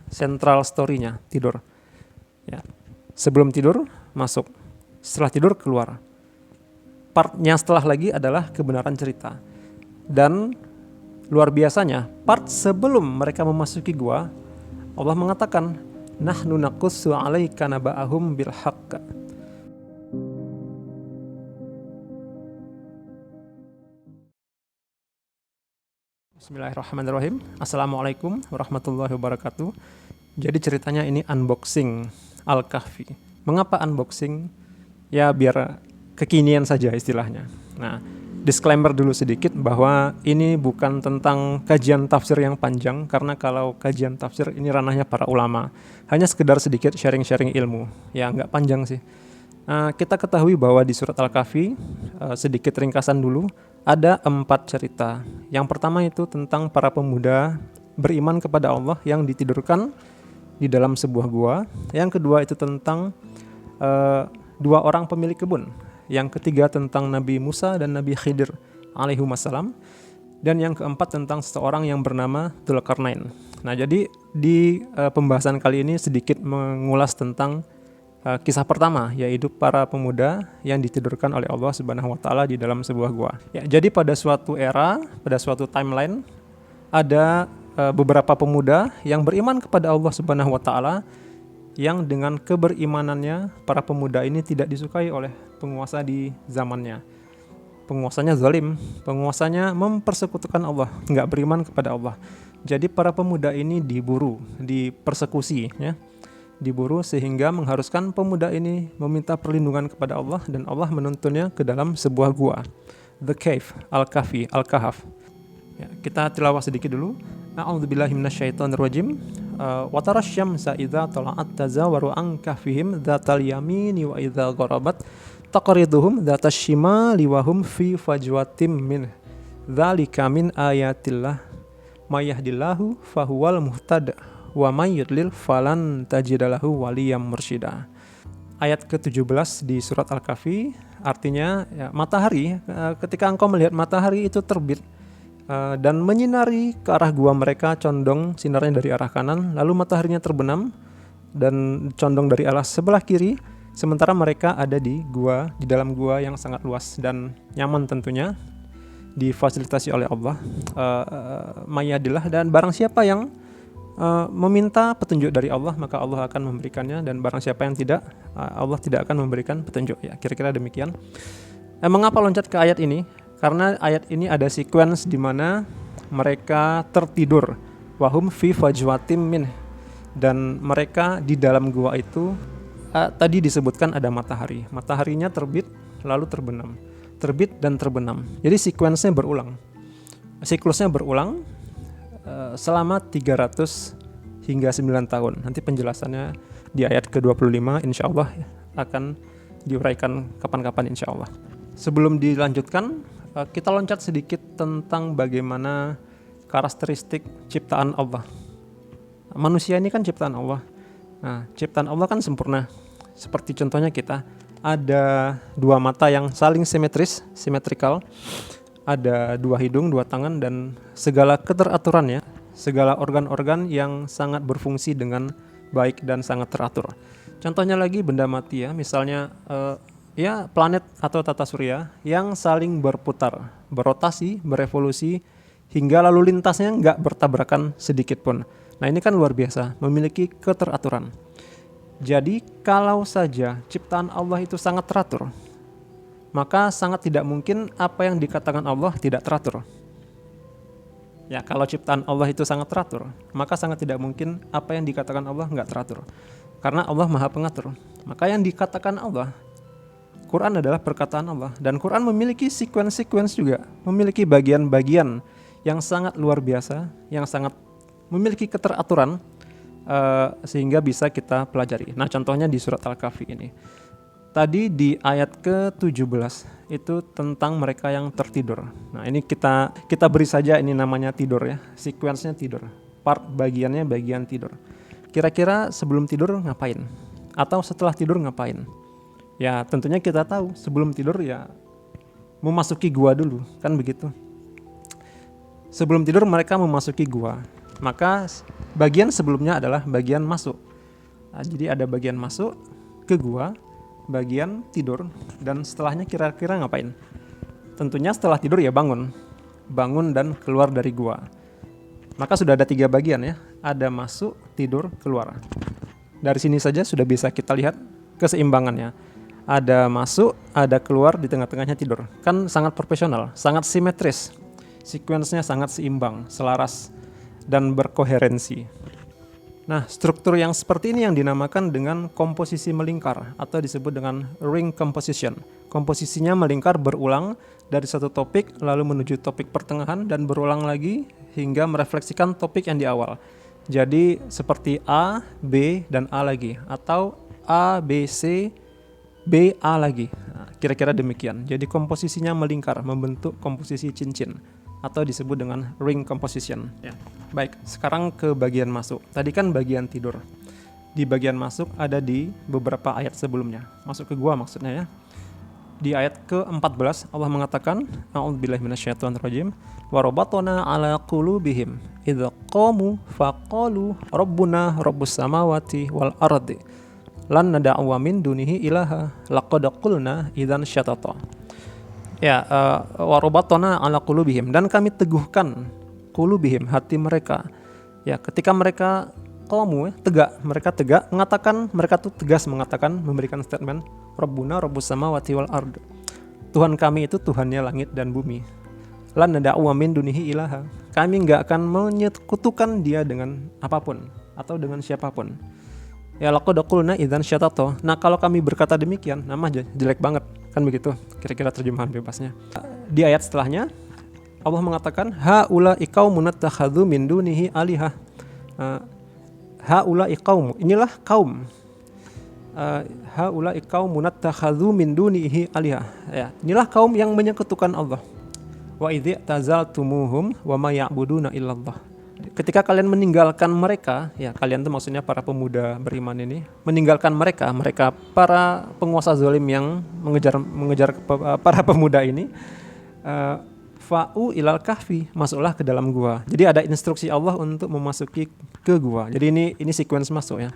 central story-nya, tidur. Ya. Sebelum tidur masuk, setelah tidur keluar. Partnya setelah lagi adalah kebenaran cerita. Dan luar biasanya, part sebelum mereka memasuki gua, Allah mengatakan, nahnu naqussu 'alaika naba'ahum bil haqq. Bismillahirrahmanirrahim. Assalamualaikum warahmatullahi wabarakatuh. Jadi ceritanya ini unboxing Al-Kahfi. Mengapa unboxing? Ya biar kekinian saja istilahnya. Nah, disclaimer dulu sedikit bahwa ini bukan tentang kajian tafsir yang panjang, karena kalau kajian tafsir ini ranahnya para ulama. Hanya sekedar sedikit sharing-sharing ilmu. Ya nggak panjang sih. Kita ketahui bahwa di surat Al-Kahfi, sedikit ringkasan dulu, ada 4 cerita. Yang pertama itu tentang para pemuda beriman kepada Allah yang ditidurkan di dalam sebuah gua. Yang kedua itu tentang 2 orang pemilik kebun. Yang ketiga tentang Nabi Musa dan Nabi Khidir alaihimussalam. Dan yang keempat tentang seseorang yang bernama Dzulqarnain. Nah, jadi di pembahasan kali ini sedikit mengulas tentang kisah pertama, yaitu para pemuda yang ditidurkan oleh Allah Subhanahu wa taala di dalam sebuah gua. Ya, jadi pada suatu era, pada suatu timeline, ada beberapa pemuda yang beriman kepada Allah Subhanahu wa taala, yang dengan keberimanannya para pemuda ini tidak disukai oleh penguasa di zamannya. Penguasanya zalim, penguasanya mempersekutukan Allah, nggak beriman kepada Allah. Jadi para pemuda ini diburu, dipersekusi, ya. Diburu sehingga mengharuskan pemuda ini meminta perlindungan kepada Allah, dan Allah menuntunnya ke dalam sebuah gua, The Cave, Al-Kahfi, Al-Kahf. Ya, kita tilawah sedikit dulu. A'udzubillahi minasyaitonirrajim. Wa tarasyamsa idza tala'at tazawaru an kahfihim dzatal yamini wa idza gharabat taqriduhum dzatas shimali wa hum fi fajwatin min dzalika min ayatillah may yahdillahu fahuwal muhtad wa may yudlil falan tajidalahu waliyam mursyida. Ayat ke-17 di surat Al-Kahfi artinya, ya, matahari, ketika engkau melihat matahari itu terbit dan menyinari ke arah gua mereka, condong sinarnya dari arah kanan, lalu mataharinya terbenam dan condong dari arah sebelah kiri, sementara mereka ada di gua, di dalam gua yang sangat luas dan nyaman tentunya, difasilitasi oleh Allah. Mayadillah, dan barang siapa yang meminta petunjuk dari Allah, maka Allah akan memberikannya, dan barang siapa yang tidak, Allah tidak akan memberikan petunjuk. Ya, kira-kira demikian. Mengapa loncat ke ayat ini? Karena ayat ini ada sequence di mana mereka tertidur, wahum fi fajwatim min, dan mereka di dalam gua itu tadi disebutkan ada matahari. Mataharinya terbit lalu terbenam, terbit dan terbenam. Jadi sequence-nya berulang. Siklusnya berulang selama 300 hingga 9 tahun. Nanti penjelasannya di ayat ke-25 insya Allah akan diuraikan kapan-kapan insya Allah. Sebelum dilanjutkan, kita loncat sedikit tentang bagaimana karakteristik ciptaan Allah. Manusia ini kan ciptaan Allah. Nah, ciptaan Allah kan sempurna. Seperti contohnya kita, ada 2 mata yang saling simetrikal. Ada 2 hidung, 2 tangan, dan segala keteraturannya, segala organ-organ yang sangat berfungsi dengan baik dan sangat teratur. Contohnya lagi benda mati, ya, misalnya ya planet atau tata surya yang saling berputar, berotasi, berevolusi, hingga lalu lintasnya nggak bertabrakan sedikit pun. Nah, ini kan luar biasa, memiliki keteraturan. Jadi kalau saja ciptaan Allah itu sangat teratur, maka sangat tidak mungkin apa yang dikatakan Allah tidak teratur. Ya, kalau ciptaan Allah itu sangat teratur, maka sangat tidak mungkin apa yang dikatakan Allah nggak teratur. Karena Allah Maha Pengatur. Maka yang dikatakan Allah, Quran adalah perkataan Allah. Dan Quran memiliki sequence juga, memiliki bagian-bagian yang sangat luar biasa, yang sangat memiliki keteraturan, sehingga bisa kita pelajari. Nah, contohnya di surat Al-Kahfi ini. Tadi di ayat ke-17 itu tentang mereka yang tertidur. Nah, ini kita beri saja ini namanya tidur, ya. Sequence-nya tidur. Part bagiannya bagian tidur. Kira-kira sebelum tidur ngapain? Atau setelah tidur ngapain? Ya, tentunya kita tahu sebelum tidur ya memasuki gua dulu, kan begitu. Sebelum tidur mereka memasuki gua. Maka bagian sebelumnya adalah bagian masuk. Nah, jadi ada bagian masuk ke gua, bagian tidur, dan setelahnya kira-kira ngapain? Tentunya setelah tidur ya bangun dan keluar dari gua. Maka sudah ada 3 bagian ya, ada masuk, tidur, keluar. Dari sini saja sudah bisa kita lihat keseimbangannya. Ada masuk, ada keluar, di tengah-tengahnya tidur. Kan sangat proporsional, sangat simetris. Sequence-nya sangat seimbang, selaras, dan berkoherensi. Nah, struktur yang seperti ini yang dinamakan dengan komposisi melingkar atau disebut dengan ring composition. Komposisinya melingkar berulang dari satu topik lalu menuju topik pertengahan dan berulang lagi hingga merefleksikan topik yang di awal. Jadi seperti A, B, dan A lagi, atau A, B, C, B, A lagi. Nah, kira-kira demikian. Jadi komposisinya melingkar, membentuk komposisi cincin atau disebut dengan ring composition. Ya. Baik, sekarang ke bagian masuk. Tadi kan bagian tidur. Di bagian masuk ada di beberapa ayat sebelumnya. Masuk ke gua maksudnya ya. Di ayat ke-14 Allah mengatakan, A'udzubillahi minasyaitonirrajim, wa rabatna 'ala qulubihim idza qamu faqalu rabbuna rabbus samawati wal ardi lan nad'u min dunihi ilaha laqad qulna idzan syatata. Ya, wa rabatna 'ala qulubihim, dan kami teguhkan qulubihim, hati mereka. Ya, ketika mereka qamu, mereka tegak mengatakan, mereka tuh tegas mengatakan, memberikan statement, Rabbuna rabbus samawati wal ard. Tuhan kami itu Tuhannya langit dan bumi. Lan nad'u min dunihi ilaha. Kami enggak akan menyekutukan dia dengan apapun atau dengan siapapun. Ya laqad qulna idzan syatata. Nah, kalau kami berkata demikian, nama jelek banget. Kan begitu kira-kira terjemahan bebasnya. Di ayat setelahnya Allah mengatakan haula iqaumun takhadhu min dunihi alihah. Haula iqaum, inilah kaum. Haula iqaumun takhadhu min dunihi alihah. Ya, inilah kaum yang menyekutukan Allah. Wa idzi tazaltumuhum wa ma ya'buduna illallah. Ketika kalian meninggalkan mereka, ya kalian itu maksudnya para pemuda beriman ini, meninggalkan mereka para penguasa zalim yang mengejar para pemuda ini, fa'u ilal kahfi, masuklah ke dalam gua. Jadi ada instruksi Allah untuk memasuki ke gua. Jadi ini sequence masuk ya.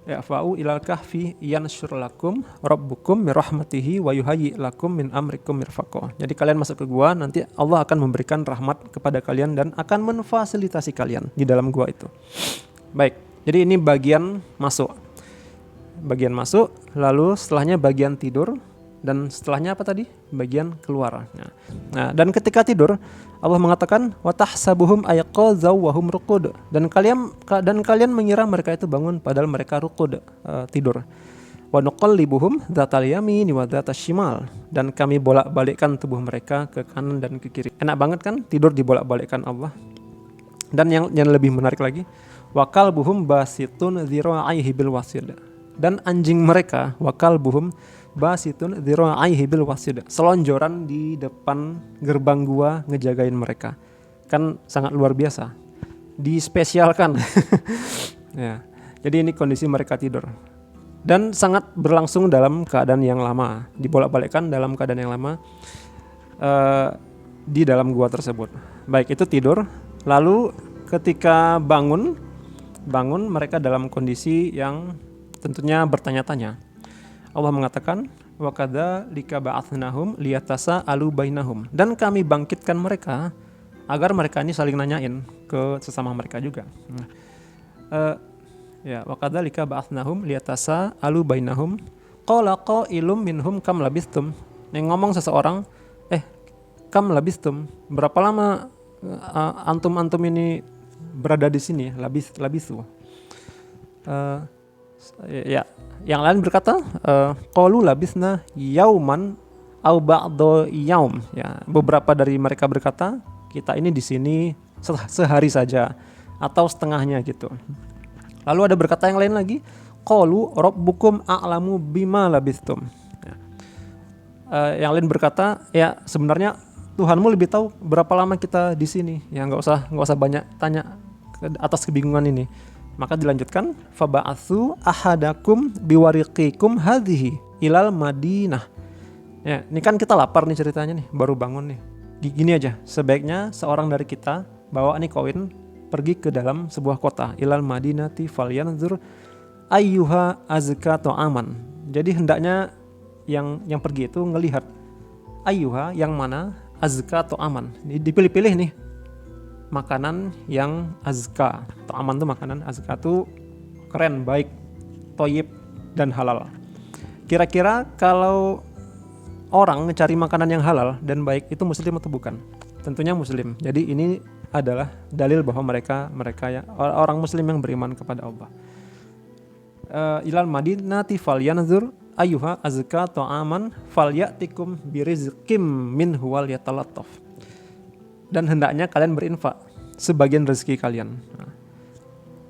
Ya fa'u ilal kahfi yanshur lakum rabbukum mirahmatihi wa yuhayyi lakum min amrikum mirfaqo. Jadi kalian masuk ke gua, nanti Allah akan memberikan rahmat kepada kalian dan akan memfasilitasi kalian di dalam gua itu. Baik, jadi ini bagian masuk. Bagian masuk, lalu setelahnya bagian tidur, dan setelahnya apa tadi? Bagian keluar. Nah, dan ketika tidur Allah mengatakan watahsabuhum ayqadzaw wa hum ruqud, dan kalian mengira mereka itu bangun padahal mereka ruqud, tidur. Wa nuqallibuhum dzatal yamini wa dzatas shimal, dan kami bolak-balikkan tubuh mereka ke kanan dan ke kiri. Enak banget kan tidur dibolak-balikkan Allah. Dan yang lebih menarik lagi, wa kalbuhum basitun dzira'aihi bil wasid, dan anjing mereka wa kalbuhum basitun dzira'aihi bil wasid, selonjoran di depan gerbang gua ngejagain mereka. Kan sangat luar biasa, dispesialkan. Ya, jadi ini kondisi mereka tidur dan sangat berlangsung dalam keadaan yang lama, dibolak-balikkan dalam keadaan yang lama di dalam gua tersebut. Baik, itu tidur. Lalu ketika bangun mereka dalam kondisi yang tentunya bertanya-tanya. Allah mengatakan wa kadzalika ba'atsnahum liyatasaalu bainahum, dan kami bangkitkan mereka agar mereka ini saling nanyain ke sesama mereka juga. Ya wa kadzalika ba'atsnahum liyatasaalu bainahum qala qailum minhum kam labistum. Yang ngomong seseorang, kam labistum, berapa lama antum ini berada di sini? Labisu. Ya, yang lain berkata qalu labisna yauman au ba'da yaum. Ya, beberapa dari mereka berkata kita ini di sini sehari saja atau setengahnya gitu. Lalu ada berkata yang lain lagi, qalu rabbukum a'lamu bima labistum. Ya. Yang lain berkata, ya sebenarnya Tuhanmu lebih tahu berapa lama kita di sini. Ya nggak usah banyak tanya atas kebingungan ini. Maka dilanjutkan faba'atsu ahadakum biwariqikum hadhihi ilal Madinah. Ya, ini kan kita lapar nih ceritanya nih, baru bangun nih. Gini aja, sebaiknya seorang dari kita bawa nih koin, pergi ke dalam sebuah kota, ilal madinati falyanzur ayyuha azka ta'aman. Jadi hendaknya yang pergi itu ngelihat ayyuha, yang mana, azka ta'aman. Dipilih-pilih nih makanan yang azka. Ta'aman tuh makanan, azka tuh keren, baik, toyib, dan halal. Kira-kira kalau orang mencari makanan yang halal dan baik itu muslim atau bukan? Tentunya muslim. Jadi ini adalah dalil bahwa mereka ya orang muslim yang beriman kepada Allah. Ilal madinati falyanzur ayyuha azka ta'aman falyatikum birizqim minhu wal yatalattaf. Dan hendaknya kalian berinfak sebagian rezeki kalian.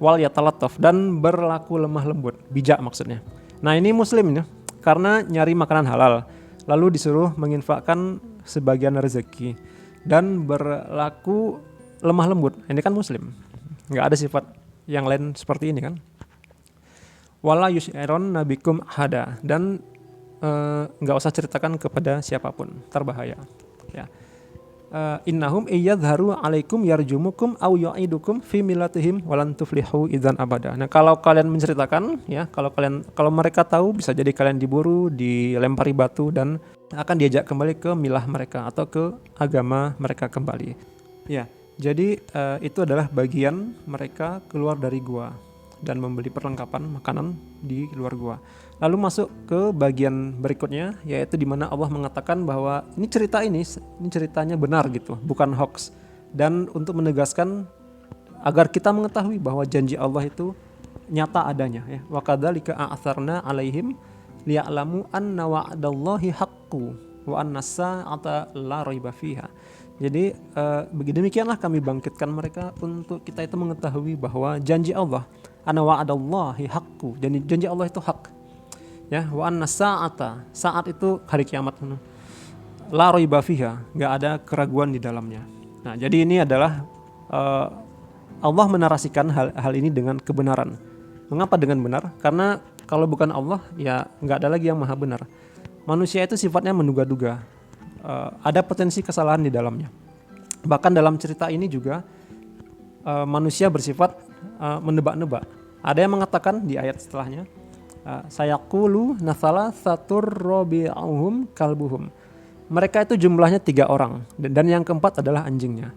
Wal yatalattaf, dan berlaku lemah lembut, bijak maksudnya. Nah, ini muslim ya, karena nyari makanan halal, lalu disuruh menginfakkan sebagian rezeki dan berlaku lemah lembut. Ini kan muslim, nggak ada sifat yang lain seperti ini kan. Wala yus'iron nabikum hada, dan nggak usah ceritakan kepada siapapun, terbahaya ya. Innahum iyadharu alaikum yarjumukum aw yu'idukum fi millatihim walan tuflihu idzan abada. Nah, kalau kalian menceritakan ya, kalau mereka tahu, bisa jadi kalian diburu, dilempari batu, dan akan diajak kembali ke milah mereka atau ke agama mereka kembali. Ya, jadi itu adalah bagian mereka keluar dari gua dan membeli perlengkapan makanan di luar gua. Lalu masuk ke bagian berikutnya, yaitu di mana Allah mengatakan bahwa ini ceritanya benar gitu, bukan hoax. Dan untuk menegaskan agar kita mengetahui bahwa janji Allah itu nyata adanya ya. Wa kadzalika a'tsarna 'alaihim liya'lamu anna wa'dallahi haqqu wa anna as-sa'ata la raiba fiha. Jadi demikianlah kami bangkitkan mereka untuk kita itu mengetahui bahwa janji Allah, anna wa'dallahi haqqu, janji Allah itu hak. Ya, wa anna sa'ata, saat itu hari kiamat, la raiba fiha, enggak ada keraguan di dalamnya. Nah, jadi ini adalah Allah menarasikan hal ini dengan kebenaran. Mengapa dengan benar? Karena kalau bukan Allah ya enggak ada lagi yang maha benar. Manusia itu sifatnya menduga-duga. Ada potensi kesalahan di dalamnya. Bahkan dalam cerita ini juga manusia bersifat menebak-nebak. Ada yang mengatakan di ayat setelahnya, sayaqulu nathala satur rabi'uhum kalbuhum. Mereka itu jumlahnya 3 orang dan yang keempat adalah anjingnya.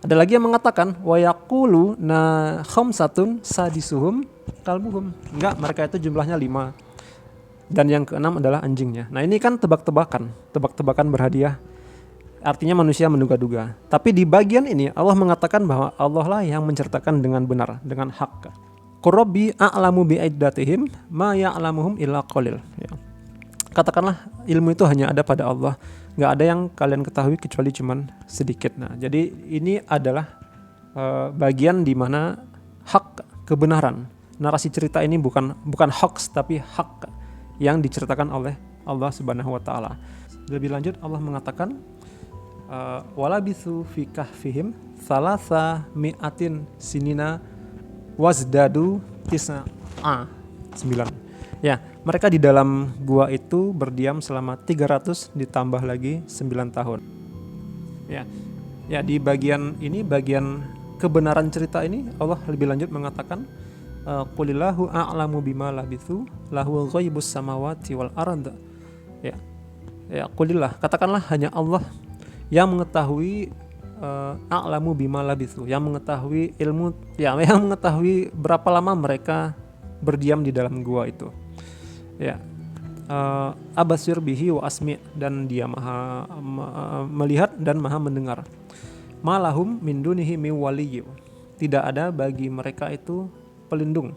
Ada lagi yang mengatakan wa yaqulu na khamsatun sadisuhum kalbuhum. Enggak, mereka itu jumlahnya 5 dan yang keenam adalah anjingnya. Nah, ini kan tebak-tebakan berhadiah. Artinya manusia menduga-duga. Tapi di bagian ini Allah mengatakan bahwa Allah lah yang menceritakan dengan benar, dengan hak. Qurabbi a'lamu bi'iddatihim ma ya'lamuhum illa qalil. Ya. Katakanlah ilmu itu hanya ada pada Allah, nggak ada yang kalian ketahui kecuali cuman sedikit. Nah, jadi ini adalah bagian di mana hak, kebenaran. Narasi cerita ini bukan hoax tapi hak yang diceritakan oleh Allah Subhanahu wa taala. Lebih lanjut Allah mengatakan walabithu fi kahfihim salasa mi'atin sinina wazdadu tis'a 9. Ya, mereka di dalam gua itu berdiam selama 300 ditambah lagi 9 tahun. Ya, di bagian ini, bagian kebenaran cerita ini Allah lebih lanjut mengatakan qulillahu a'lamu bima labithu lahu ghaibus samawati wal ard. Ya, qulillah, katakanlah hanya Allah yang mengetahui a'lamu bima labithu, yang mengetahui ilmu, yang mengetahui berapa lama mereka berdiam di dalam gua itu. Ya, abasir bihi wa asmi, dan dia maha melihat dan maha mendengar. Malahum min dunihi min waliyyu, tidak ada bagi mereka itu pelindung.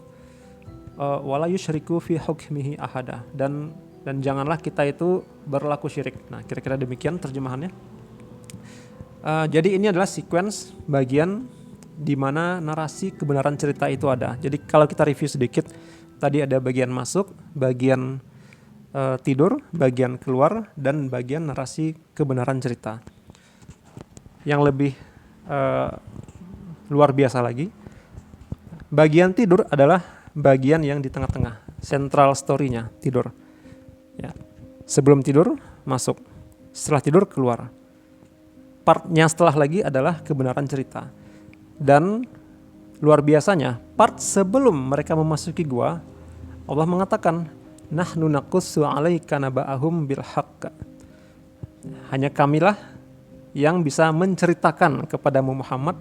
Wala yusyriku fi hukmihi ahada, dan janganlah kita itu berlaku syirik. Nah, kira-kira demikian terjemahannya. Jadi ini adalah sequence bagian di mana narasi kebenaran cerita itu ada. Jadi kalau kita review sedikit, tadi ada bagian masuk, bagian tidur, bagian keluar, dan bagian narasi kebenaran cerita. Yang lebih luar biasa lagi, bagian tidur adalah bagian yang di tengah-tengah, central story-nya tidur. Ya. Sebelum tidur masuk, setelah tidur keluar. Partnya setelah lagi adalah kebenaran cerita. Dan luar biasanya, part sebelum mereka memasuki gua, Allah mengatakan, nahnu naqussu 'alaika naba'ahum bil haqq. Hanya kamilah yang bisa menceritakan kepadamu Muhammad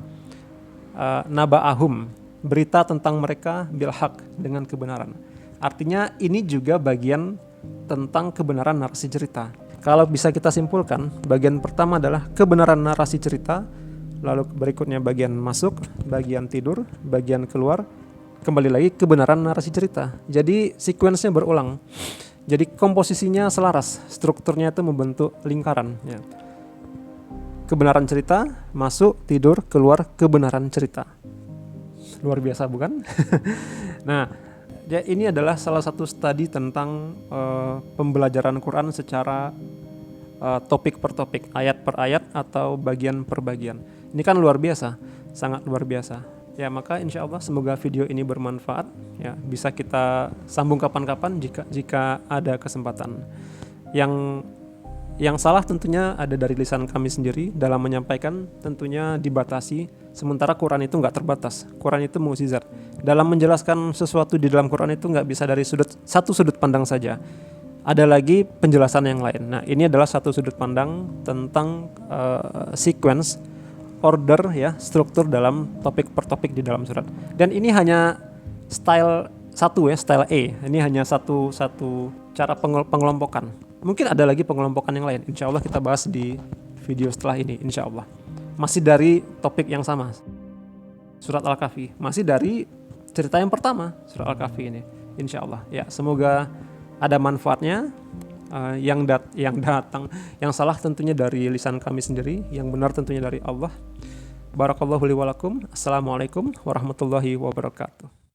naba'ahum, berita tentang mereka bil haqq, dengan kebenaran. Artinya ini juga bagian tentang kebenaran narasi cerita. Kalau bisa kita simpulkan, bagian pertama adalah kebenaran narasi cerita, lalu berikutnya bagian masuk, bagian tidur, bagian keluar, kembali lagi kebenaran narasi cerita. Jadi sequence-nya berulang. Jadi komposisinya selaras, strukturnya itu membentuk lingkaran. Ya. Kebenaran cerita, masuk, tidur, keluar, kebenaran cerita. Luar biasa bukan? Nah, ya, ini adalah salah satu studi tentang pembelajaran Quran secara topik per topik, ayat per ayat atau bagian per bagian. Ini kan luar biasa, sangat luar biasa. Ya, maka insya Allah semoga video ini bermanfaat. Ya, bisa kita sambung kapan-kapan jika ada kesempatan. Yang salah tentunya ada dari lisan kami sendiri dalam menyampaikan, tentunya dibatasi. Sementara Quran itu nggak terbatas. Quran itu mukjizat. Dalam menjelaskan sesuatu di dalam Quran itu nggak bisa dari satu sudut pandang saja. Ada lagi penjelasan yang lain. Nah, ini adalah satu sudut pandang tentang sequence, order, ya, struktur dalam topik per topik di dalam surat. Dan ini hanya style satu, ya, style A. Ini hanya satu cara pengelompokan. Mungkin ada lagi pengelompokan yang lain. Insya Allah kita bahas di video setelah ini. Insya Allah masih dari topik yang sama, surat Al-Kahfi, masih dari cerita yang pertama, surat Al-Kahfi ini. Insya Allah. Ya, semoga ada manfaatnya. Yang datang, yang salah tentunya dari lisan kami sendiri, yang benar tentunya dari Allah. Barakallahu li wa lakum. Assalamualaikum warahmatullahi wabarakatuh.